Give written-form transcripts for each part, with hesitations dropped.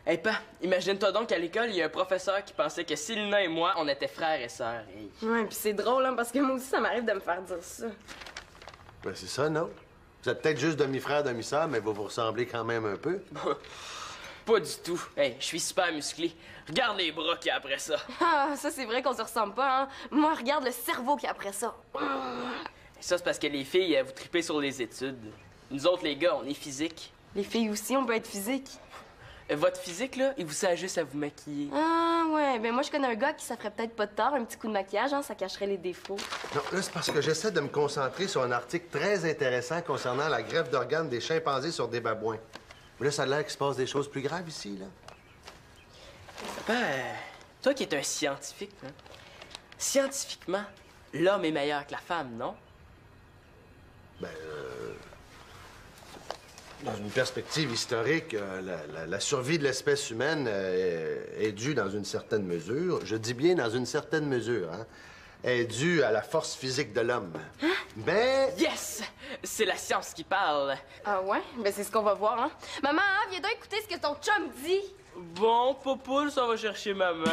Hey, pa, imagine-toi donc qu'à l'école, il y a un professeur qui pensait que Célina et moi, on était frères et sœurs. Hey. Ouais, puis c'est drôle, hein, parce que moi aussi, ça m'arrive de me faire dire ça. Ben, c'est ça, non? Vous êtes peut-être juste demi-frère, demi-sœur, mais vous vous ressemblez quand même un peu. Pas du tout. Hey, je suis super musclé. Regarde les bras qu'il y a après ça. Ah, ça, c'est vrai qu'on se ressemble pas, hein. Moi, regarde le cerveau qu'il y a après ça. Ça, c'est parce que les filles, vous tripez sur les études. Nous autres, les gars, on est physique. Les filles aussi, on peut être physique. Votre physique, là, il vous sert juste à vous maquiller. Ah, ouais. Ben, moi, je connais un gars qui ça ferait peut-être pas de tort. Un petit coup de maquillage, hein, ça cacherait les défauts. Non, là, c'est parce que j'essaie de me concentrer sur un article très intéressant concernant la greffe d'organes des chimpanzés sur des babouins. Mais là, ça a l'air qu'il se passe des choses plus graves ici, là. Papa, toi qui es un scientifique, hein? Scientifiquement, l'homme est meilleur que la femme, non? Ben, dans une perspective historique, la survie de l'espèce humaine est due dans une certaine mesure, je dis bien dans une certaine mesure, hein, est due à la force physique de l'homme. Hein? Mais... Yes! C'est la science qui parle. Ah, ouais? Ben, c'est ce qu'on va voir, hein. Maman, hein, viens donc écouter ce que ton chum dit. Bon, Popoule, ça va chercher maman.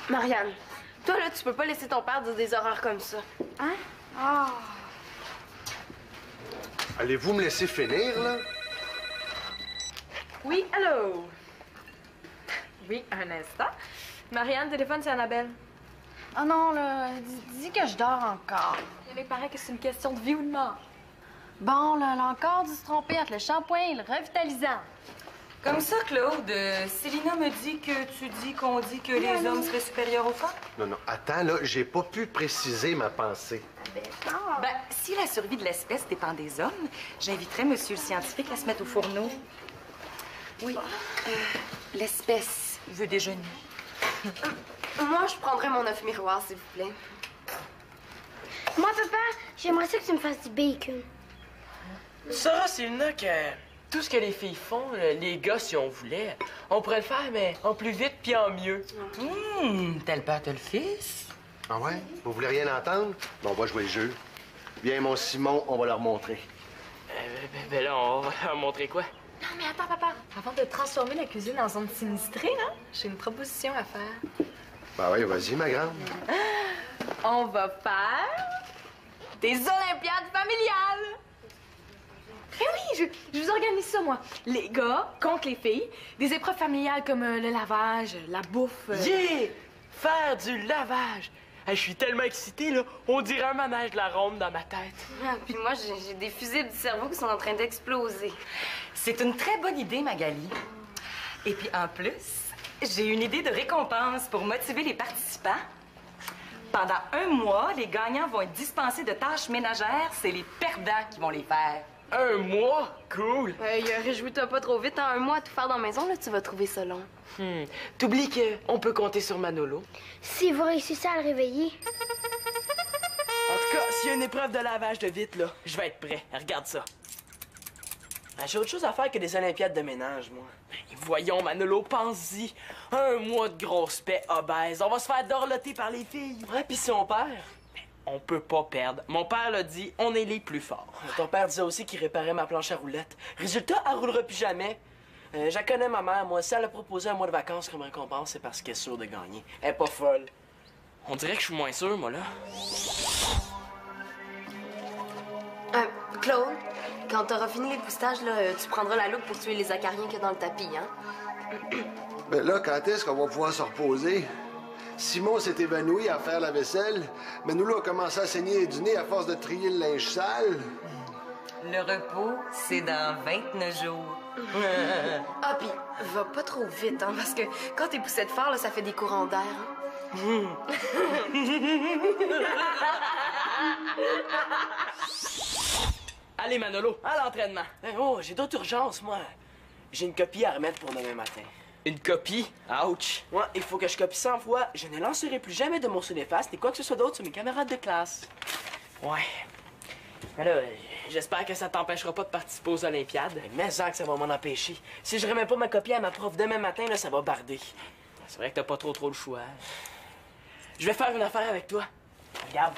Marianne, toi, là, tu peux pas laisser ton père dire des horreurs comme ça. Hein? Ah! Allez-vous me laisser finir, là? Oui, allô? Oui, un instant. Marianne, téléphone, c'est Annabelle. Oh non, là, dis que je dors encore. Il paraît que c'est une question de vie ou de mort. Bon, là, elle a encore dû se tromper entre le shampoing et le revitalisant. Comme ça, Claude, Célina me dit que tu dis qu'on dit que les hommes seraient supérieurs aux femmes? Non, non, attends, là, j'ai pas pu préciser ma pensée. Ben, si la survie de l'espèce dépend des hommes, j'inviterais monsieur le scientifique à se mettre au fourneau. Oui, l'espèce veut déjeuner. Moi, je prendrais mon œuf miroir, s'il vous plaît. Moi, papa, j'aimerais ça que tu me fasses du bacon. Ça, Célina, que tout ce que les filles font, les gars, si on voulait, on pourrait le faire, mais en plus vite puis en mieux. Tel père, tel fils. Ah ouais? Vous voulez rien entendre? Bon, on va jouer le jeu. Viens, mon Simon, on va leur montrer. Ben là, on va leur montrer quoi? Non, mais attends, papa. Avant de transformer la cuisine en zone sinistrée, là, j'ai une proposition à faire. Ben oui, vas-y, ma grande. On va faire des Olympiades familiales. Eh oui, je vous organise ça, moi. Les gars contre les filles. Des épreuves familiales comme le lavage, la bouffe. Yeah! Faire du lavage! Hey, je suis tellement excité, là. On dirait un manège de la ronde dans ma tête. Ah, puis moi, j'ai des fusibles du cerveau qui sont en train d'exploser. C'est une très bonne idée, Magali. Et puis, en plus, j'ai une idée de récompense pour motiver les participants. Pendant 1 mois, les gagnants vont être dispensés de tâches ménagères. C'est les perdants qui vont les faire. 1 mois? Cool! Réjouis-toi pas trop vite. En 1 mois à tout faire dans la maison, là, tu vas trouver ça long. T'oublies qu'on peut compter sur Manolo. Si vous réussissez à le réveiller. En tout cas, s'il y a une épreuve de lavage de vitre, là, je vais être prêt. Regarde ça. J'ai autre chose à faire que des Olympiades de ménage, moi. Voyons, Manolo, pense-y. 1 mois de grosse paix obèse. On va se faire dorloter par les filles. Ouais, pis si on perd, on peut pas perdre. Mon père l'a dit, on est les plus forts. Ton père disait aussi qu'il réparait ma planche à roulettes. Résultat, elle roulera plus jamais. Je la connais, ma mère, moi. Si elle a proposé un mois de vacances comme récompense, c'est parce qu'elle est sûre de gagner. Elle est pas folle. On dirait que je suis moins sûr, moi, là. Claude, quand t'auras fini l'époussage, là, tu prendras la loupe pour tuer les acariens qu'il y a dans le tapis, hein? Mais là, quand est-ce qu'on va pouvoir se reposer? Simon s'est évanoui à faire la vaisselle, mais nous, là, on commencé à saigner du nez à force de trier le linge sale. Le repos, c'est dans 29 jours. Ah, pis va pas trop vite, hein, parce que quand t'es poussé de fer, là, ça fait des courants d'air. Hein. Allez, Manolo, à l'entraînement. Oh, j'ai d'autres urgences, moi. J'ai une copie à remettre pour demain matin. Une copie? Ouch! Ouais, il faut que je copie 100 fois. Je ne lancerai plus jamais de mon néfaste ni quoi que ce soit d'autre sur mes camarades de classe. Ouais. Mais là, j'espère que ça t'empêchera pas de participer aux Olympiades. Mais que ça va m'en empêcher. Si je remets pas ma copie à ma prof demain matin, là, ça va barder. C'est vrai que t'as pas trop le choix. Je vais faire une affaire avec toi. Regarde.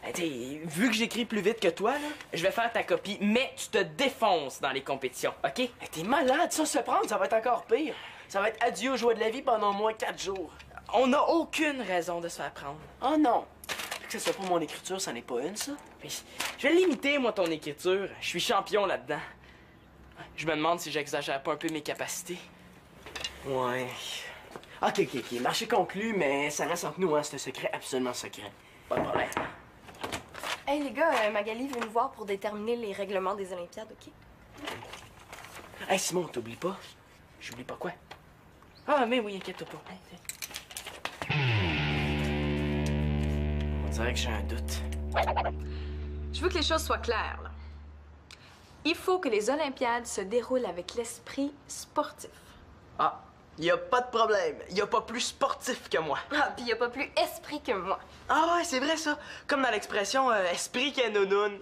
Hey, vu que j'écris plus vite que toi, là, je vais faire ta copie, mais tu te défonces dans les compétitions, OK? Hey, t'es malade, ça se prendre, ça va être encore pire. Ça va être adieu aux joies de la vie pendant au moins 4 jours. On n'a aucune raison de se faire prendre. Oh non! Que ce soit pour mon écriture, ça n'est pas une, ça. Puis, je vais limiter, moi, ton écriture. Je suis champion là-dedans. Je me demande si j'exagère pas un peu mes capacités. Ouais. OK. Marché conclu, mais ça reste entre nous, hein. C'est un secret absolument secret. Pas de problème. Hey, les gars, Magali veut nous voir pour déterminer les règlements des Olympiades, OK? Hey, Simon, t'oublies pas? J'oublie pas quoi? Ah, mais oui, inquiète-toi pas. On dirait que j'ai un doute. Je veux que les choses soient claires, là. Il faut que les Olympiades se déroulent avec l'esprit sportif. Ah, y a pas de problème. Y a pas plus sportif que moi. Ah, pis y a pas plus esprit que moi. Ah ouais, c'est vrai ça. Comme dans l'expression esprit qu'est nounoun.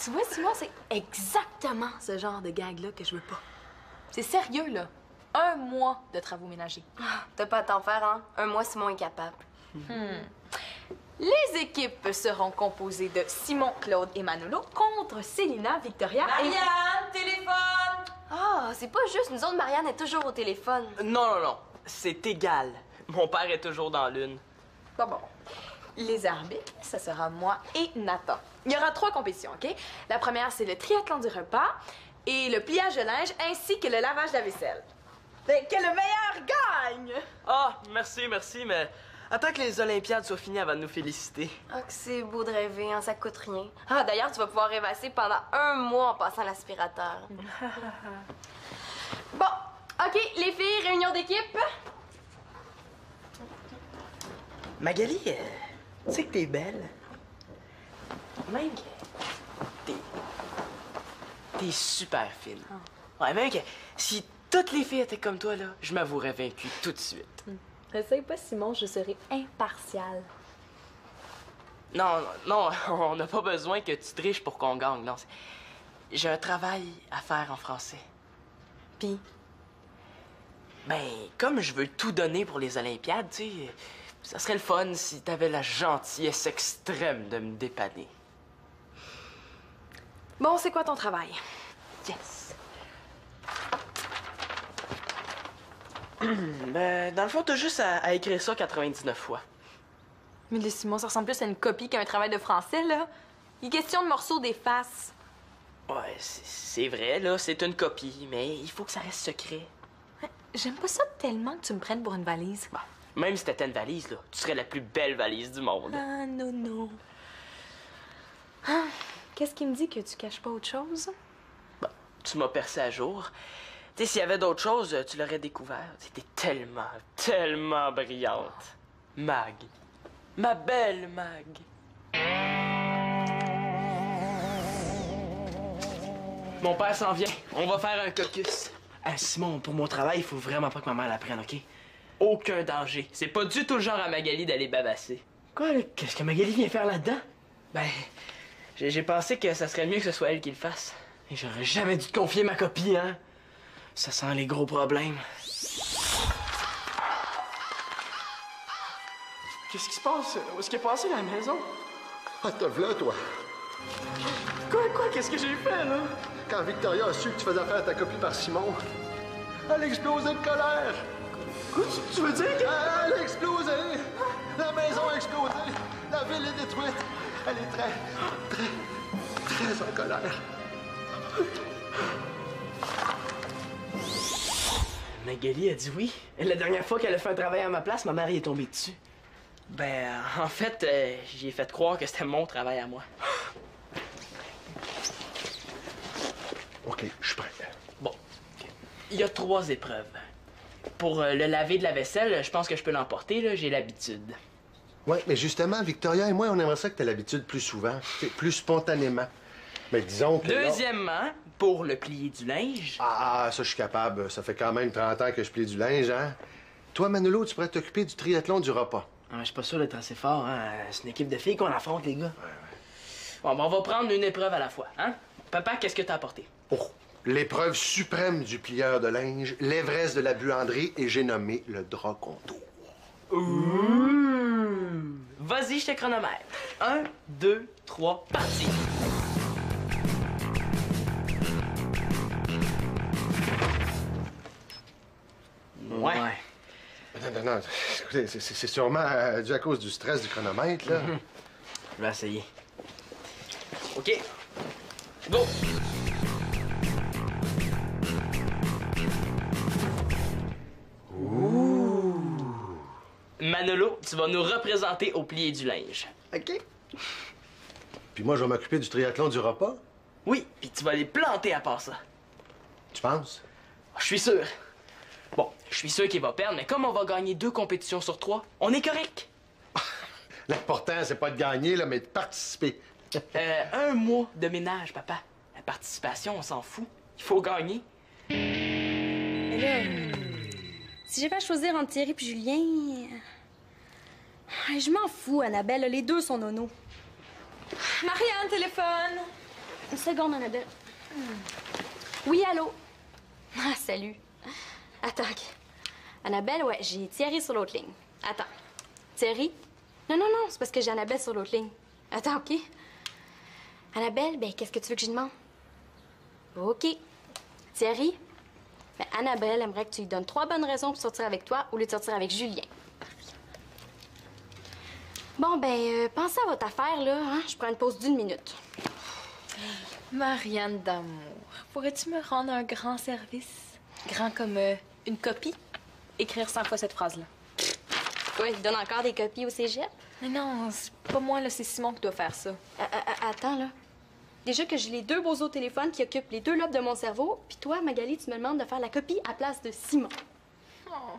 Tu vois, Simon, c'est exactement ce genre de gag-là que je veux pas. C'est sérieux, là. 1 mois de travaux ménagers. T'as pas à t'en faire, hein? 1 mois, Simon est capable. Les équipes seront composées de Simon, Claude et Manolo contre Célina, Victoria et... Marianne, téléphone! Ah, c'est pas juste, nous autres, Marianne est toujours au téléphone. Non. C'est égal. Mon père est toujours dans l'une. Bon. Les arbitres, ça sera moi et Nathan. Il y aura 3 compétitions, OK? La première, c'est le triathlon du repas et le pliage de linge ainsi que le lavage de la vaisselle. Que le meilleur gagne! Ah, merci, mais attends que les Olympiades soient finies avant de nous féliciter. Ah, que c'est beau de rêver, hein, ça coûte rien. Ah, d'ailleurs, tu vas pouvoir rêvasser pendant 1 mois en passant l'aspirateur. Bon, OK, les filles, réunion d'équipe. Magali, tu sais que t'es belle. Même que t'es super fine. Ouais, même que si toutes les filles étaient comme toi, là, je m'avouerais vaincu tout de suite. Essaye pas, Simon, je serai impartiale. Non, on n'a pas besoin que tu triches pour qu'on gagne, non. J'ai un travail à faire en français. Puis? Ben, comme je veux tout donner pour les Olympiades, tu sais, ça serait le fun si t'avais la gentillesse extrême de me dépanner. Bon, c'est quoi ton travail? Yes! Ben, dans le fond, t'as juste à écrire ça 99 fois. Mais le Simon, ça ressemble plus à une copie qu'à un travail de français, là. Il est question de morceaux d'efface. Ouais, c'est vrai, là, c'est une copie, mais il faut que ça reste secret. J'aime pas ça tellement que tu me prennes pour une valise. Bon, même si t'étais une valise, là, tu serais la plus belle valise du monde. Ah, non. Ah, qu'est-ce qui me dit que tu caches pas autre chose? Bon, tu m'as percé à jour. Tu sais, s'il y avait d'autres choses, tu l'aurais découvert. T'es tellement brillante. Mag. Ma belle Mag. Mon père s'en vient. On va faire un caucus. Simon, pour mon travail, il faut vraiment pas que ma mère l'apprenne, OK? Aucun danger. C'est pas du tout le genre à Magali d'aller babasser. Quoi, là? Qu'est-ce que Magali vient faire là-dedans? Ben, j'ai pensé que ça serait mieux que ce soit elle qui le fasse. Et j'aurais jamais dû te confier ma copie, hein? Ça sent les gros problèmes. Qu'est-ce qui se passe? Où est-ce qu'il est passé dans la maison? Ah, t'as v'là, toi. Quoi? Qu'est-ce que j'ai fait, là? Quand Victoria a su que tu faisais affaire à ta copie par Simon, elle a explosé de colère. Quoi? Tu veux dire que... Elle a explosé. La maison a explosé. La ville est détruite. Elle est très en colère. Magali a dit oui. La dernière fois qu'elle a fait un travail à ma place, ma mère y est tombée dessus. Ben, en fait, j'y ai fait croire que c'était mon travail à moi. OK, je suis prêt. Bon. Il y a 3 épreuves. Pour le laver de la vaisselle, je pense que je peux l'emporter, là. J'ai l'habitude. Oui, mais justement, Victoria et moi, on aimerait ça que tu aies l'habitude plus souvent, plus spontanément. Mais disons que... Deuxièmement, pour le plier du linge... Ah, ça, je suis capable. Ça fait quand même 30 ans que je plie du linge, hein? Toi, Manolo, tu pourrais t'occuper du triathlon du repas. Ah, je suis pas sûr d'être assez fort, hein? C'est une équipe de filles qu'on affronte, les gars. Bon, ben, on va prendre une épreuve à la fois, hein? Papa, qu'est-ce que t'as apporté? Oh, l'épreuve suprême du plieur de linge, l'Everest de la buanderie, et j'ai nommé le drap contour. Ouh! Vas-y, je te chronomètre. 1, 2, 3, parti! Ouais. Non. Écoutez, c'est sûrement dû à cause du stress du chronomètre, là. Je vais essayer. OK. Go! Manolo, tu vas nous représenter au plié du linge. OK. Puis moi, je vais m'occuper du triathlon du repas. Oui, puis tu vas les planter à part ça. Tu penses? Je suis sûr. Bon, je suis sûr qu'il va perdre, mais comme on va gagner 2 compétitions sur 3, on est correct. L'important, c'est pas de gagner, là, mais de participer. 1 mois de ménage, papa. La participation, on s'en fout. Il faut gagner. Mais là, si j'avais à choisir entre Thierry et Julien... Je m'en fous, Annabelle. Les deux sont nono. Marianne, téléphone. Une seconde, Annabelle. Oui, allô? Ah, salut. Attends. Annabelle, ouais, j'ai Thierry sur l'autre ligne. Attends. Thierry? Non, c'est parce que j'ai Annabelle sur l'autre ligne. Attends, OK? Annabelle, ben, qu'est-ce que tu veux que je lui demande? OK. Thierry? Ben, Annabelle aimerait que tu lui donnes 3 bonnes raisons pour sortir avec toi au lieu de sortir avec Julien. Bon, ben, pensez à votre affaire, là, hein? Je prends une pause d'1 minute. Marianne d'amour, pourrais-tu me rendre un grand service? Grand comme une copie? Écrire 100 fois cette phrase-là. Quoi, il donne encore des copies au cégep? Mais non, c'est pas moi, là, c'est Simon qui doit faire ça. Attends, là. Déjà que j'ai les 2 bozos au téléphone qui occupent les 2 lobes de mon cerveau, puis toi, Magali, tu me demandes de faire la copie à place de Simon. Oh,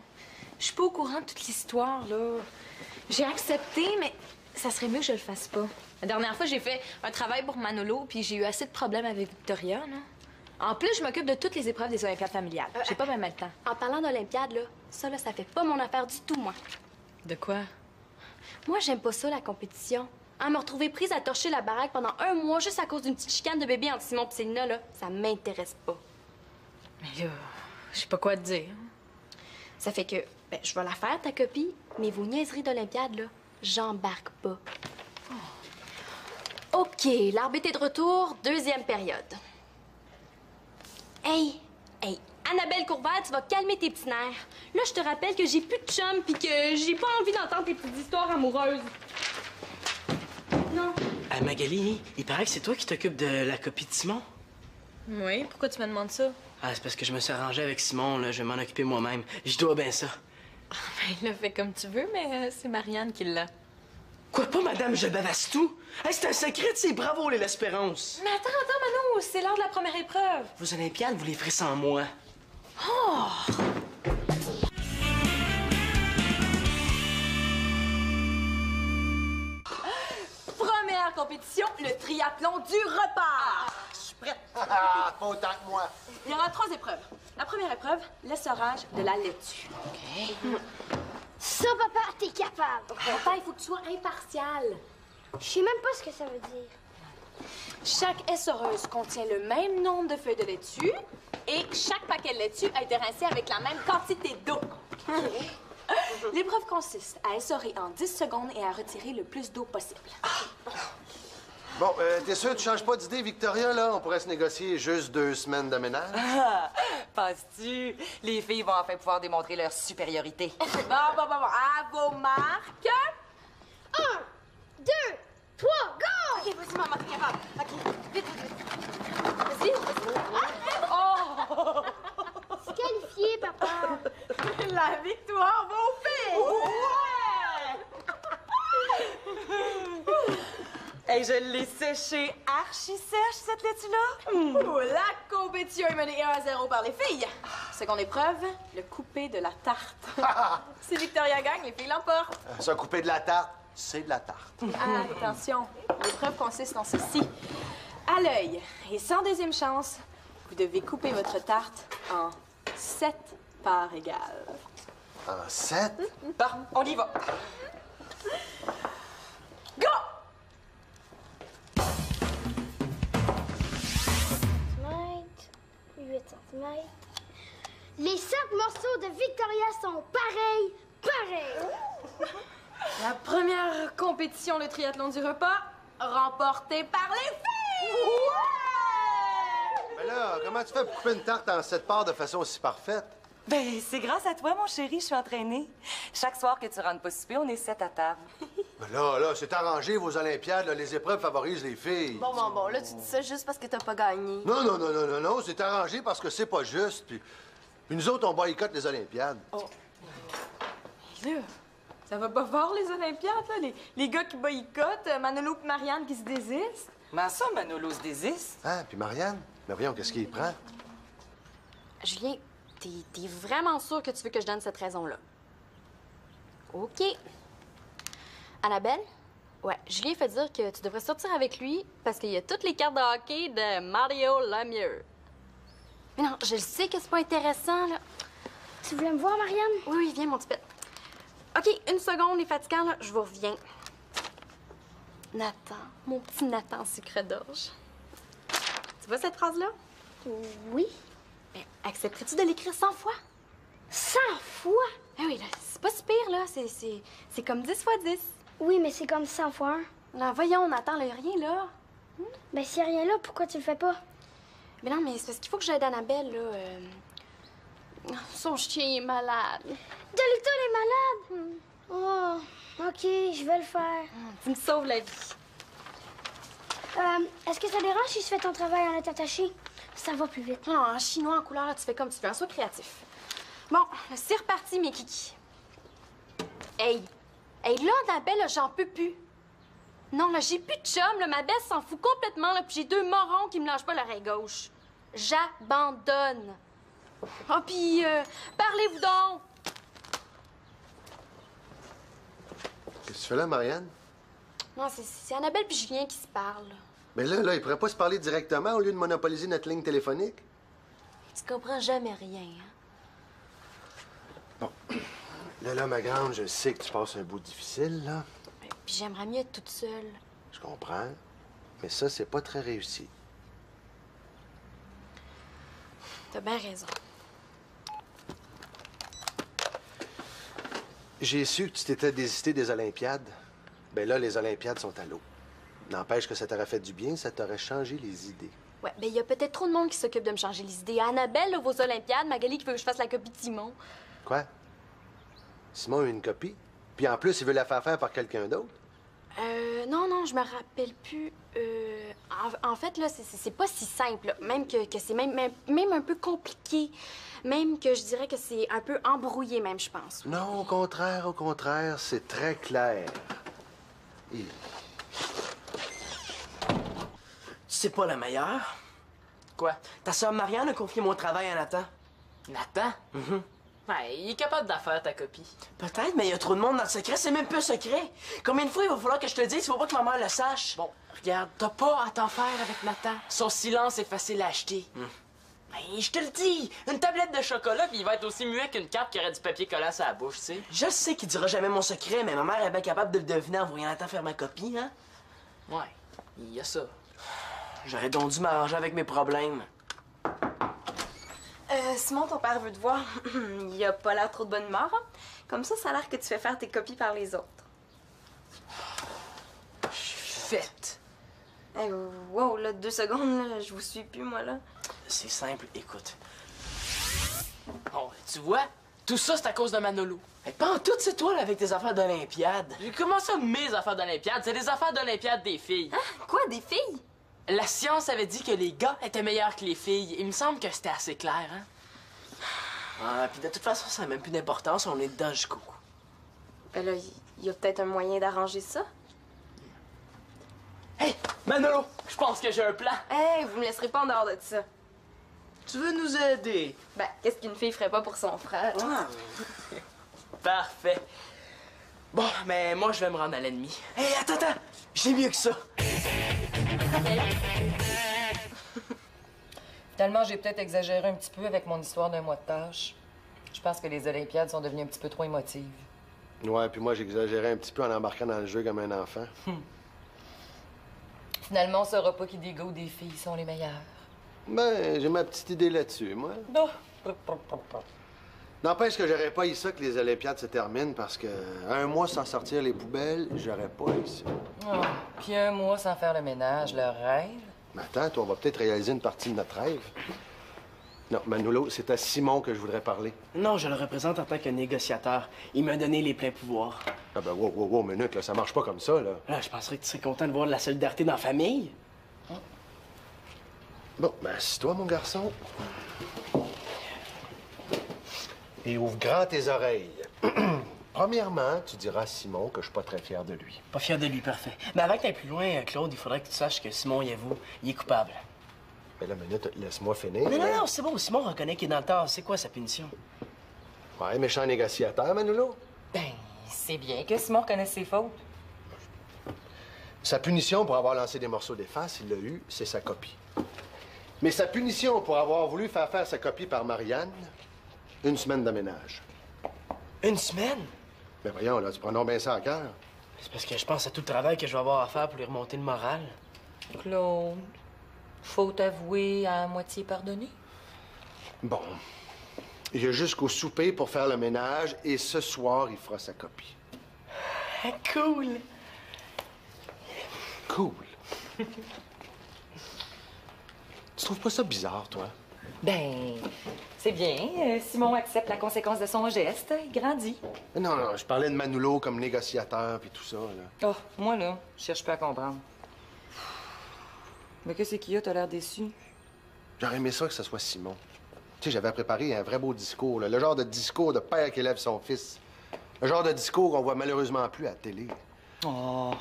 je suis pas au courant de toute l'histoire, là. J'ai accepté, mais ça serait mieux que je le fasse pas. La dernière fois, j'ai fait un travail pour Manolo, puis j'ai eu assez de problèmes avec Victoria, là. En plus, je m'occupe de toutes les épreuves des Olympiades familiales. J'ai pas même le temps. En parlant d'Olympiade, là, ça fait pas mon affaire du tout, moi. De quoi? Moi, j'aime pas ça, la compétition. Hein, me retrouver prise à torcher la baraque pendant 1 mois juste à cause d'une petite chicane de bébé entre Simon et Célina, là, ça m'intéresse pas. Mais là, je sais pas quoi te dire. Ça fait que, ben, je vais la faire, ta copie, mais vos niaiseries d'Olympiade, là, j'embarque pas. Oh. OK, l'arbitre est de retour, 2e période. Hey, Annabelle Courval, tu vas calmer tes petits nerfs. Là, je te rappelle que j'ai plus de chum pis que j'ai pas envie d'entendre tes petites histoires amoureuses. Non. Magali, il paraît que c'est toi qui t'occupes de la copie de Simon. Oui, pourquoi tu me demandes ça? Ah, c'est parce que je me suis arrangé avec Simon, là. Je vais m'en occuper moi-même. Je dois bien ça. Ben, là, fais comme tu veux, mais c'est Marianne qui l'a. Quoi pas, madame, je bavasse tout? Hey, c'est un secret, c'est bravo, les l'espérance. Mais attends, Mano, c'est l'heure de la première épreuve. Vos Olympiades, vous les ferez sans moi. Oh! Première compétition, le triathlon du repas. Je suis prête. Pas autant que moi. Il y aura 3 épreuves. La première épreuve, l'essorage de la laitue. Ça, papa, t'es capable. Papa, il faut que tu sois impartial. Je sais même pas ce que ça veut dire. Chaque essoreuse contient le même nombre de feuilles de laitue et chaque paquet de laitue a été rincé avec la même quantité d'eau. L'épreuve consiste à essorer en 10 secondes et à retirer le plus d'eau possible. Bon, t'es sûr que tu changes pas d'idée, Victoria, là? On pourrait se négocier juste 2 semaines de ménage. Penses-tu? Les filles vont enfin pouvoir démontrer leur supériorité. Bon. À vos marques. 1, 2, 3, go! OK, vas-y, maman, t'es capable. OK, vite. Vas-y. Oh! C'est qualifié, papa. La victoire va aux filles! Hey, je l'ai séché archi sèche, cette laitue-là. Oh, la compétition est menée 1-0 par les filles. Seconde épreuve, le coupé de la tarte. Si Victoria gagne, les filles l'emportent. Ça, couper de la tarte, c'est de la tarte. Attention, l'épreuve consiste en ceci. À l'œil et sans deuxième chance, vous devez couper votre tarte en 7 parts égales. En 7? Bon, on y va. Go! 8 cm. Les 5 morceaux de Victoria sont pareils. La première compétition de triathlon du repas, remportée par les filles! Mais là, comment tu fais pour couper une tarte en 7 parts de façon aussi parfaite? Ben, c'est grâce à toi, mon chéri, je suis entraînée. Chaque soir que tu rentres pas souper, on est 7 à table. Mais là, c'est arrangé, vos Olympiades, là, les épreuves favorisent les filles. Bon, là, tu dis ça juste parce que t'as pas gagné. Non, c'est arrangé parce que c'est pas juste, puis nous autres, on boycotte les Olympiades. Là, ça va pas fort, les Olympiades, là? Les gars qui boycottent, Manolo et Marianne qui se désistent. Mais ça, Manolo se désiste. Hein, puis Marianne? Mais voyons, qu'est-ce qu'il prend? Julien, t'es vraiment sûr que tu veux que je donne cette raison-là? OK. Annabelle? Ouais, Julien fait dire que tu devrais sortir avec lui parce qu'il y a toutes les cartes de hockey de Mario Lemieux. Mais non, je le sais que c'est pas intéressant, là. Tu voulais me voir, Marianne? Oui, viens, mon petit pet. OK, une seconde, les fatigants, là, je vous reviens. Nathan, mon petit Nathan sucre d'orge. Tu vois cette phrase-là? Oui. Ben, accepterais-tu de l'écrire 100 fois? 100 fois? Ah oui, là, c'est pas si pire, là. C'est comme 10 fois 10. Oui, mais c'est comme 100 fois 1. Là, voyons, Nathan, là, y a rien, là. Ben, s'il n'y a rien là, pourquoi tu le fais pas? Mais non, mais c'est parce qu'il faut que j'aide Annabelle, là. Son chien est malade. Dolito, elle est malade! Oh, OK, je vais le faire. Tu me sauves la vie. Est-ce que ça dérange si je fais ton travail en état attaché? Ça va plus vite. Non, en chinois, en couleur, là, tu fais comme tu veux. Sois créatif. Bon, là, c'est reparti, mes kikis. Hey, là, Annabelle, là, j'en peux plus. Non, là, j'ai plus de chum, là. Ma belle s'en fout complètement, là. Puis j'ai 2 morons qui me lâchent pas l'oreille gauche. J'abandonne. Oh, puis, parlez-vous donc. Qu'est-ce que tu fais là, Marianne? Non, c'est Annabelle puis Julien qui se parlent. Mais là, ils pourraient pas se parler directement au lieu de monopoliser notre ligne téléphonique? Tu comprends jamais rien, hein? Bon. Là, ma grande, je sais que tu passes un bout difficile, là. Puis j'aimerais mieux être toute seule. Je comprends. Mais ça, c'est pas très réussi. T'as bien raison. J'ai su que tu t'étais désisté des Olympiades. Ben là, les Olympiades sont à l'eau. N'empêche que ça t'aurait fait du bien, ça t'aurait changé les idées. Ouais, ben il y a peut-être trop de monde qui s'occupe de me changer les idées. Annabelle, là, vos Olympiades, Magali qui veut que je fasse la copie de Simon. Quoi? Simon a une copie? Puis en plus, il veut la faire faire par quelqu'un d'autre? Non, je me rappelle plus. En fait, là, c'est pas si simple. Là. Même que c'est même un peu compliqué. Même que je dirais que c'est un peu embrouillé, même, je pense. Non, au contraire, c'est très clair. Et... Tu sais pas la meilleure? Quoi? Ta sœur Marianne a confié mon travail à Nathan. Nathan? Ouais, il est capable d'en faire ta copie. Peut-être, mais il y a trop de monde dans le secret, c'est même plus secret. Combien de fois il va falloir que je te le dise, il faut pas que ma mère le sache? Bon, regarde, t'as pas à t'en faire avec Nathan. Son silence est facile à acheter. Ben, je te le dis, une tablette de chocolat, puis il va être aussi muet qu'une carte qui aurait du papier collant sur la bouche, tu sais. Je sais qu'il dira jamais mon secret, mais ma mère est bien capable de le deviner en voyant Nathan faire ma copie, hein? Ouais, il y a ça. J'aurais donc dû m'arranger avec mes problèmes. Simon, ton père veut te voir. Il a pas l'air trop de bonne humeur. Hein? Comme ça a l'air que tu fais faire tes copies par les autres. Je suis faite. Hey, wow, là, 2 secondes, là, je vous suis plus, moi, là. C'est simple, écoute. Oh, tu vois, tout ça, c'est à cause de Manolo. Mais pas en tout, c'est toi, là, avec tes affaires d'Olympiade. Comment ça, mes affaires d'Olympiade? C'est des affaires d'Olympiade des filles. Hein? Quoi, des filles? La science avait dit que les gars étaient meilleurs que les filles. Il me semble que c'était assez clair, hein? Ah, puis de toute façon, ça n'a même plus d'importance, on est dedans jusqu'au cou. Ben là, il y a peut-être un moyen d'arranger ça. Hey, Manolo, je pense que j'ai un plan. Hey, vous me laisserez pas en dehors de ça. Tu veux nous aider? Ben, qu'est-ce qu'une fille ferait pas pour son frère? Parfait. Bon, mais moi, je vais me rendre à l'ennemi. Hé, attends! J'ai mieux que ça. Finalement, j'ai peut-être exagéré un petit peu avec mon histoire d'un mois de tâche. Je pense que les Olympiades sont devenues un petit peu trop émotives. Ouais, puis moi, j'exagérais un petit peu en embarquant dans le jeu comme un enfant. Finalement, on saura pas qui des gars ou des filles sont les meilleurs. Ben, j'ai ma petite idée là-dessus, moi. Non. N'empêche que j'aurais pas eu ça que les Olympiades se terminent parce que un mois sans sortir les poubelles, j'aurais pas eu ça. Oh, puis un mois sans faire le ménage, le rêve. Mais attends, toi, on va peut-être réaliser une partie de notre rêve. Non, Manolo, c'est à Simon que je voudrais parler. Non, je le représente en tant que négociateur. Il m'a donné les pleins pouvoirs. Ah ben, wow, minute, là, ça marche pas comme ça, là. Là, je penserais que tu serais content de voir de la solidarité dans la famille. Bon, ben, assis-toi, mon garçon. Et ouvre grand tes oreilles. Premièrement, tu diras à Simon que je suis pas très fier de lui. Pas fier de lui, parfait. Mais avant que t'ailles plus loin, Claude, il faudrait que tu saches que Simon Yavou, il est coupable. Mais là, minute, laisse-moi finir. Non, c'est bon. Simon reconnaît qu'il est dans le tort. C'est quoi sa punition? Ouais, méchant négociateur, Manolo. Ben, c'est bien que Simon connaisse ses fautes. Sa punition pour avoir lancé des morceaux d'efface, il l'a eu, c'est sa copie. Mais sa punition pour avoir voulu faire sa copie par Marianne, une semaine de ménage. Une semaine? Mais voyons, là, tu prends donc bien ça à cœur. C'est parce que je pense à tout le travail que je vais avoir à faire pour lui remonter le moral. Claude, faute avouée à moitié pardonnée? Bon. Il y a jusqu'au souper pour faire le ménage et ce soir, il fera sa copie. Cool! Cool. Tu trouves pas ça bizarre, toi? Ben, c'est bien. Simon accepte la conséquence de son geste. Il grandit. Non, je parlais de Manolo comme négociateur puis tout ça, là. Oh, moi, là, je cherche pas à comprendre. Mais qu'est-ce qu'il y a? T'as l'air déçu. J'aurais aimé ça que ce soit Simon. Tu sais, j'avais préparé un vrai beau discours, là. Le genre de discours de père qui élève son fils. Le genre de discours qu'on voit malheureusement plus à la télé. Oh,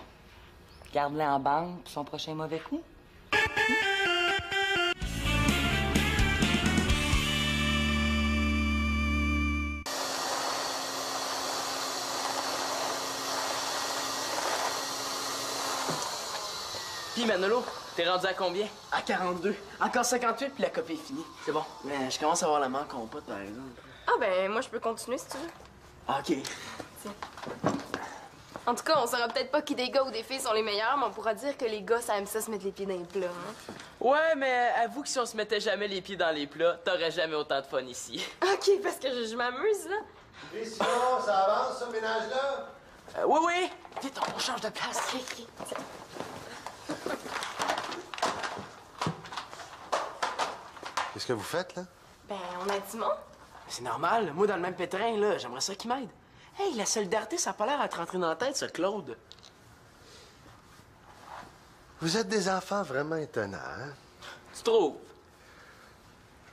garde-le en banque pour son prochain mauvais coup. Puis Manolo, t'es rendu à combien? À 42. Encore 58, puis la copie est finie. C'est bon. Mais je commence à avoir la manque compote, par exemple. Ah ben, moi, je peux continuer si tu veux. OK. En tout cas, on saura peut-être pas qui des gars ou des filles sont les meilleurs, mais on pourra dire que les gars, ça aime ça se mettre les pieds dans les plats. Hein? Ouais, mais avoue que si on se mettait jamais les pieds dans les plats, t'aurais jamais autant de fun ici. OK, parce que je m'amuse, là. Et Simon, ça avance, ce ménage-là? Oui. Vite, on change de place. Qu'est-ce que vous faites, là? Ben, on a Simon. C'est normal. Moi, dans le même pétrin, là, j'aimerais ça qu'il m'aide. Hey, la solidarité, ça a pas l'air à te rentrer dans la tête, ça, Claude. Vous êtes des enfants vraiment étonnants, hein? Tu trouves?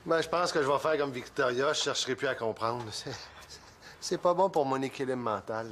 Ben, je pense que je vais faire comme Victoria, je chercherai plus à comprendre. C'est pas bon pour mon équilibre mental.